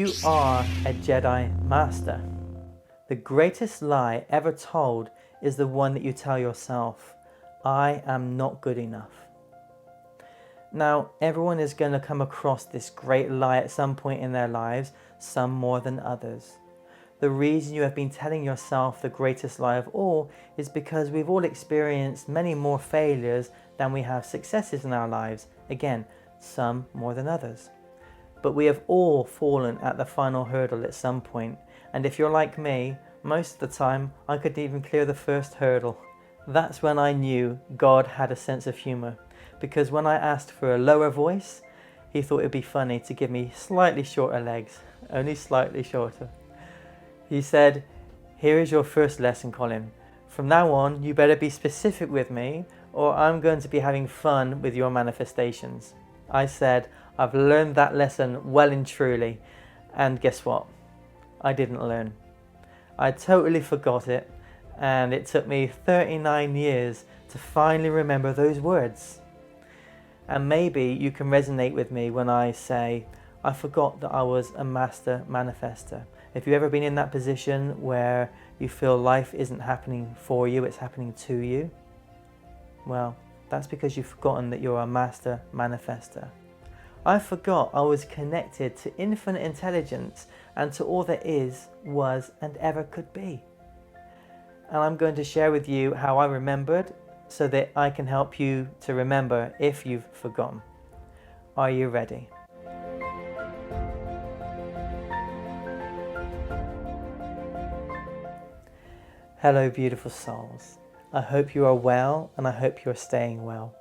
You are a Jedi Master. The greatest lie ever told is the one that you tell yourself. I am not good enough. Now, everyone is going to come across this great lie at some point in their lives, some more than others. The reason you have been telling yourself the greatest lie of all is because we've all experienced many more failures than we have successes in our lives. Again, some more than others. But we have all fallen at the final hurdle at some point, and if you're like me, most of the time I couldn't even clear the first hurdle. That's when I knew God had a sense of humour, because when I asked for a lower voice, he thought it'd be funny to give me slightly shorter legs, only slightly shorter. He said, "Here is your first lesson, Colin. From now on, you better be specific with me, or I'm going to be having fun with your manifestations." I said, I've learned that lesson well and truly, and guess what? I didn't learn. I totally forgot it, and it took me 39 years to finally remember those words. And maybe you can resonate with me when I say, I forgot that I was a Master Manifestor. If you've ever been in that position where you feel life isn't happening for you, it's happening to you, well, that's because you've forgotten that you're a Master Manifestor. I forgot I was connected to infinite intelligence and to all there is, was, and ever could be. And I'm going to share with you how I remembered so that I can help you to remember if you've forgotten. Are you ready? Hello, beautiful souls. I hope you are well, and I hope you are staying well.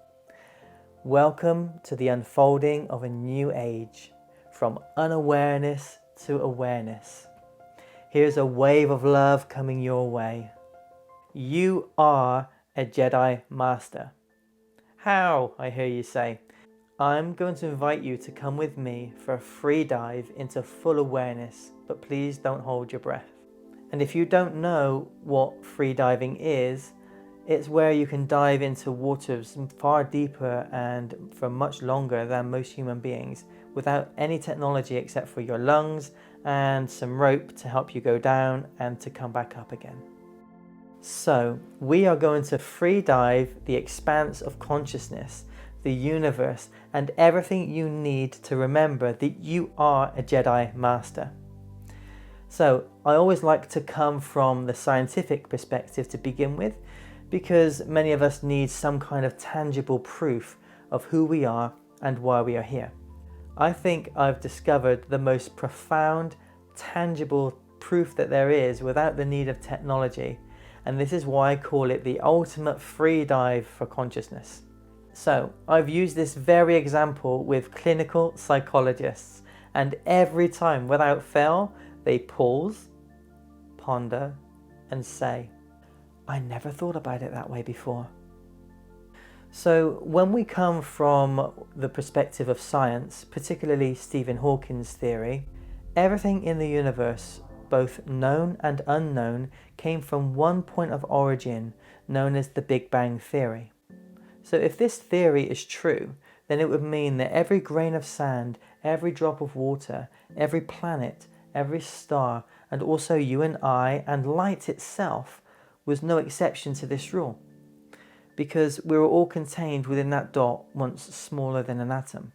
Welcome to the unfolding of a new age, from unawareness to awareness. Here's a wave of love coming your way. You are a Jedi Master. How, I hear you say? I'm going to invite you to come with me for a free dive into full awareness, but please don't hold your breath. And if you don't know what free diving is, it's where you can dive into waters far deeper and for much longer than most human beings without any technology except for your lungs and some rope to help you go down and to come back up again. So we are going to free dive the expanse of consciousness, the universe, and everything you need to remember that you are a Jedi Master. So I always like to come from the scientific perspective to begin with, because many of us need some kind of tangible proof of who we are and why we are here. I think I've discovered the most profound, tangible proof that there is without the need of technology, and this is why I call it the ultimate free dive for consciousness. So I've used this very example with clinical psychologists, and every time, without fail, they pause, ponder, and say, I never thought about it that way before. So when we come from the perspective of science, particularly Stephen Hawking's theory, everything in the universe, both known and unknown, came from one point of origin known as the Big Bang Theory. So if this theory is true, then it would mean that every grain of sand, every drop of water, every planet, every star, and also you and I and light itself was no exception to this rule, because we were all contained within that dot once smaller than an atom.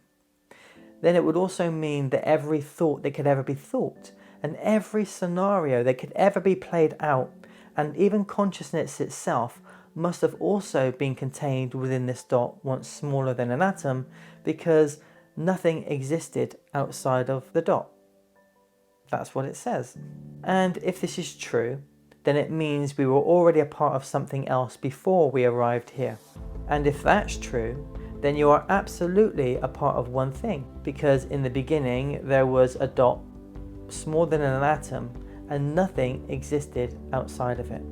Then it would also mean that every thought that could ever be thought, and every scenario that could ever be played out, and even consciousness itself must have also been contained within this dot once smaller than an atom, because nothing existed outside of the dot. That's what it says. And if this is true, then it means we were already a part of something else before we arrived here. And if that's true, then you are absolutely a part of one thing, because in the beginning there was a dot smaller than an atom and nothing existed outside of it.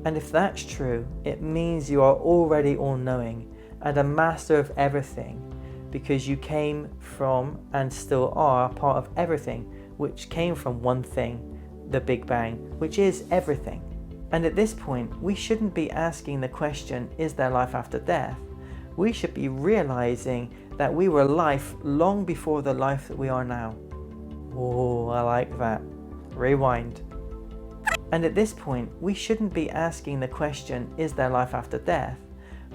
And if that's true, it means you are already all-knowing and a master of everything, because you came from and still are part of everything, which came from one thing, the Big Bang, which is everything. And at this point, we shouldn't be asking the question, is there life after death? We should be realizing that we were life long before the life that we are now. Oh, I like that. Rewind. And at this point, we shouldn't be asking the question, is there life after death?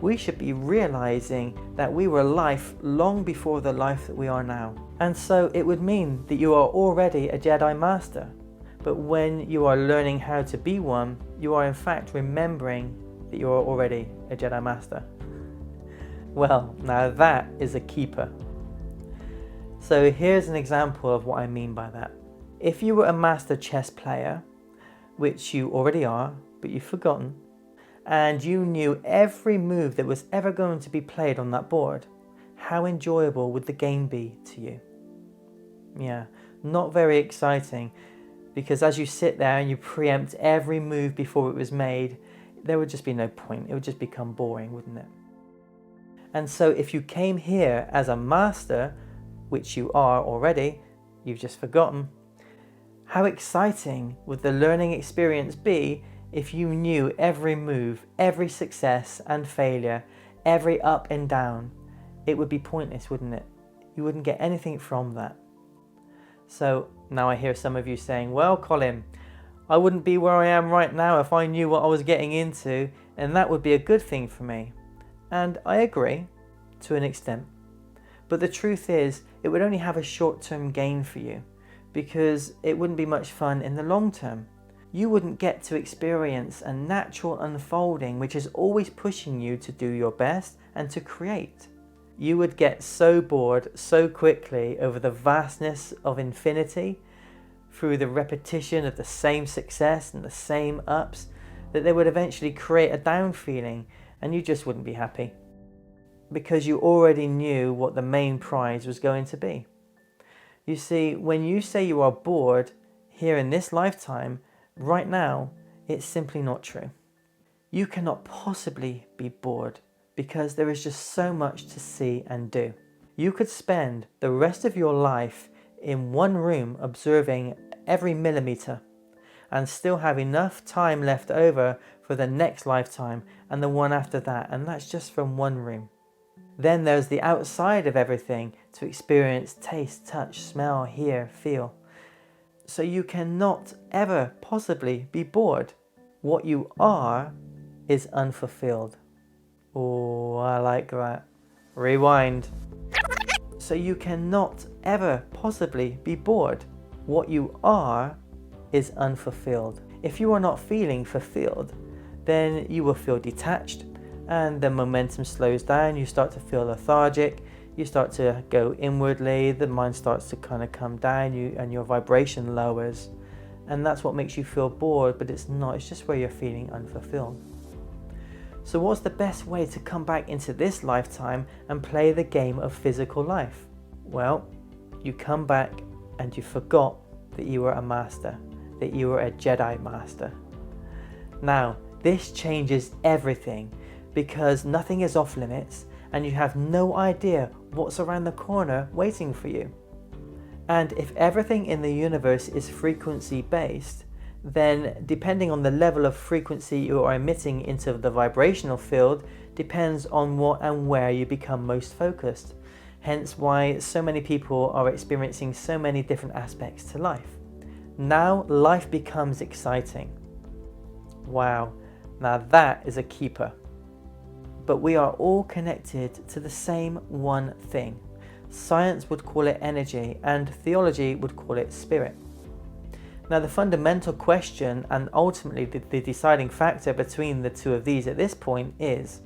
We should be realizing that we were life long before the life that we are now. And so it would mean that you are already a Jedi Master. But when you are learning how to be one, you are in fact remembering that you are already a Jedi Master. Well, now that is a keeper. So here's an example of what I mean by that. If you were a master chess player, which you already are, but you've forgotten, and you knew every move that was ever going to be played on that board, how enjoyable would the game be to you? Yeah, not very exciting, because as you sit there and you preempt every move before it was made, there would just be no point. It would just become boring, wouldn't it? And so if you came here as a master, which you are already, you've just forgotten, how exciting would the learning experience be if you knew every move, every success and failure, every up and down? It would be pointless, wouldn't it? You wouldn't get anything from that. So now I hear some of you saying, well, Colin, I wouldn't be where I am right now if I knew what I was getting into, and that would be a good thing for me. And I agree, to an extent. But the truth is, it would only have a short-term gain for you, because it wouldn't be much fun in the long term. You wouldn't get to experience a natural unfolding which is always pushing you to do your best and to create. You would get so bored so quickly over the vastness of infinity, through the repetition of the same success and the same ups, that they would eventually create a down feeling and you just wouldn't be happy. Because you already knew what the main prize was going to be. You see, when you say you are bored here in this lifetime, right now, it's simply not true. You cannot possibly be bored because there is just so much to see and do. You could spend the rest of your life in one room observing every millimeter and still have enough time left over for the next lifetime and the one after that, and that's just from one room. Then there's the outside of everything to experience, taste, touch, smell, hear, feel. So you cannot ever possibly be bored. What you are is unfulfilled. Oh, I like that. Rewind. So you cannot ever possibly be bored. What you are is unfulfilled. If you are not feeling fulfilled, then you will feel detached, and the momentum slows down. You start to feel lethargic, you start to go inwardly, the mind starts to kind of come down, and your vibration lowers, and that's what makes you feel bored, but it's not, it's just where you're feeling unfulfilled. So what's the best way to come back into this lifetime and play the game of physical life? Well, you come back and you forgot that you were a master, that you were a Jedi Master. Now, this changes everything, because nothing is off limits and you have no idea what's around the corner waiting for you. And if everything in the universe is frequency based, then depending on the level of frequency you are emitting into the vibrational field depends on what and where you become most focused. Hence why so many people are experiencing so many different aspects to life. Now life becomes exciting. Wow, now that is a keeper. But we are all connected to the same one thing. Science would call it energy, and theology would call it spirit. Now the fundamental question, and ultimately the deciding factor between the two of these at this point is,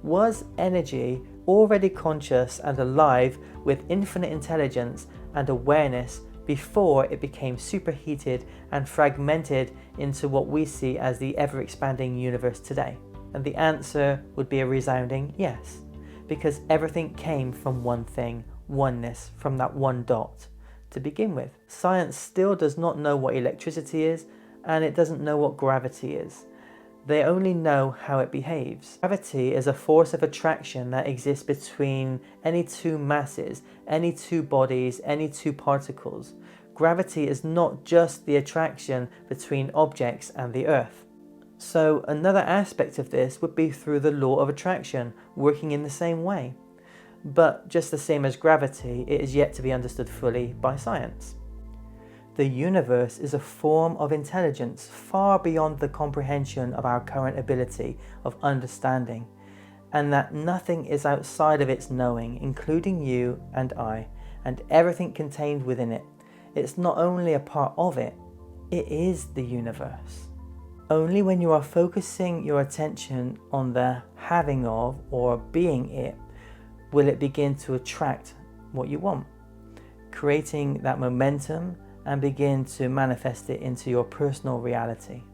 was energy already conscious and alive with infinite intelligence and awareness before it became superheated and fragmented into what we see as the ever-expanding universe today? And the answer would be a resounding yes, because everything came from one thing, oneness, from that one dot to begin with. Science still does not know what electricity is, and it doesn't know what gravity is. They only know how it behaves. Gravity is a force of attraction that exists between any two masses, any two bodies, any two particles. Gravity is not just the attraction between objects and the earth. So another aspect of this would be through the law of attraction, working in the same way. But just the same as gravity, it is yet to be understood fully by science. The universe is a form of intelligence far beyond the comprehension of our current ability of understanding, and that nothing is outside of its knowing, including you and I, and everything contained within it. It's not only a part of it, it is the universe. Only when you are focusing your attention on the having of or being it, will it begin to attract what you want, creating that momentum and begin to manifest it into your personal reality.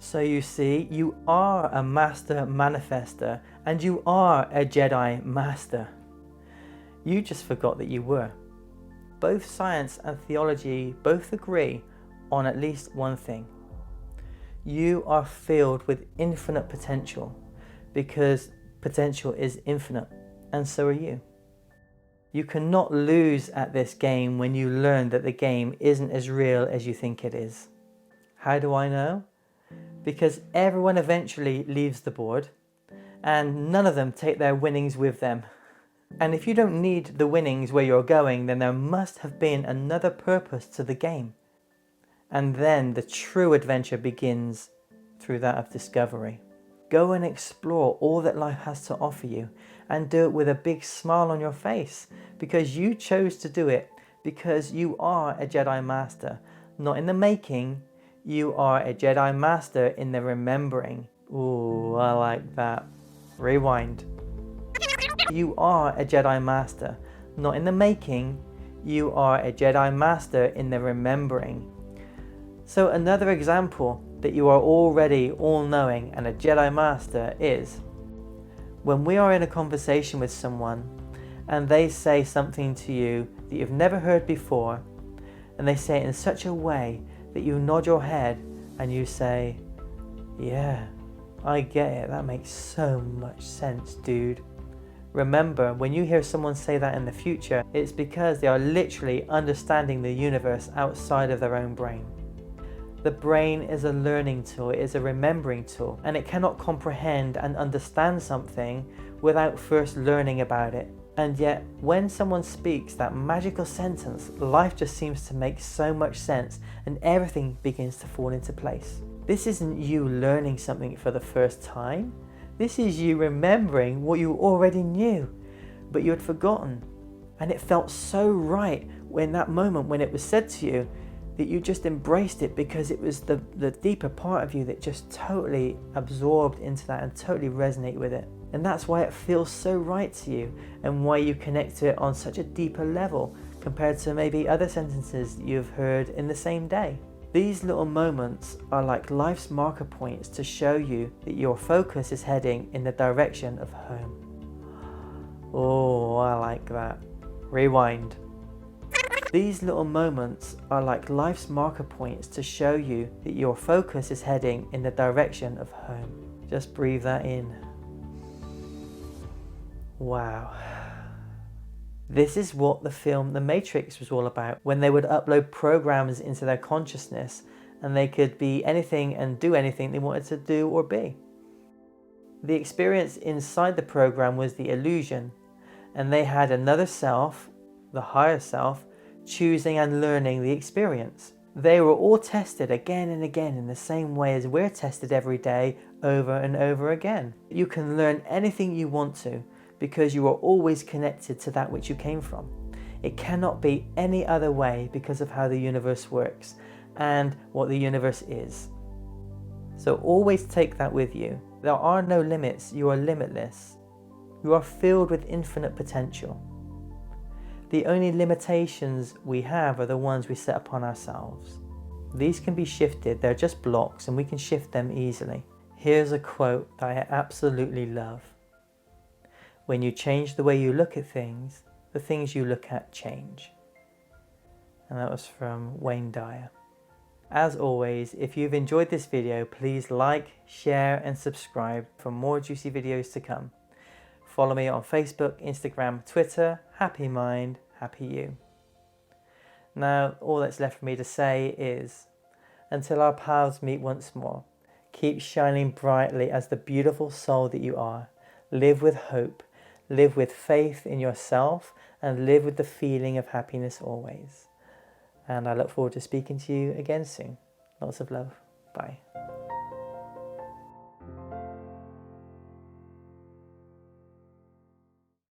So you see, you are a Master Manifestor and you are a Jedi Master. You just forgot that you were. Both science and theology both agree on at least one thing. You are filled with infinite potential, because potential is infinite, and so are you. You cannot lose at this game when you learn that the game isn't as real as you think it is. How do I know? Because everyone eventually leaves the board, and none of them take their winnings with them. And if you don't need the winnings where you're going, then there must have been another purpose to the game. And then the true adventure begins through that of discovery. Go and explore all that life has to offer you, and do it with a big smile on your face, because you chose to do it, because you are a Jedi Master, not in the making. You are a Jedi Master in the remembering. Ooh, I like that. Rewind. You are a Jedi Master, not in the making. You are a Jedi Master in the remembering. So another example that you are already all-knowing and a Jedi Master is when we are in a conversation with someone and they say something to you that you've never heard before, and they say it in such a way that you nod your head and you say, "Yeah, I get it, that makes so much sense, dude." Remember, when you hear someone say that in the future, it's because they are literally understanding the universe outside of their own brain. The brain is a learning tool, it is a remembering tool, and it cannot comprehend and understand something without first learning about it. And yet, when someone speaks that magical sentence, life just seems to make so much sense and everything begins to fall into place. This isn't you learning something for the first time. This is you remembering what you already knew, but you had forgotten. And it felt so right when that moment when it was said to you, that you just embraced it, because it was the deeper part of you that just totally absorbed into that and totally resonated with it. And that's why it feels so right to you, and why you connect to it on such a deeper level compared to maybe other sentences you've heard in the same day. These little moments are like life's marker points to show you that your focus is heading in the direction of home. Oh, I like that. Rewind. These little moments are like life's marker points to show you that your focus is heading in the direction of home. Just breathe that in. Wow. This is what the film The Matrix was all about, when they would upload programs into their consciousness and they could be anything and do anything they wanted to do or be. The experience inside the program was the illusion, and they had another self, the higher self, choosing and learning the experience. They were all tested again and again in the same way as we're tested every day, over and over again. You can learn anything you want to, because you are always connected to that which you came from. It cannot be any other way because of how the universe works and what the universe is. So always take that with you. There are no limits, you are limitless. You are filled with infinite potential. The only limitations we have are the ones we set upon ourselves. These can be shifted, they're just blocks and we can shift them easily. Here's a quote that I absolutely love. When you change the way you look at things, the things you look at change. And that was from Wayne Dyer. As always, if you've enjoyed this video, please like, share and subscribe for more juicy videos to come. Follow me on Facebook, Instagram, Twitter. Happy mind, happy you. Now, all that's left for me to say is, until our paths meet once more, keep shining brightly as the beautiful soul that you are. Live with hope, live with faith in yourself, and live with the feeling of happiness always. And I look forward to speaking to you again soon. Lots of love. Bye.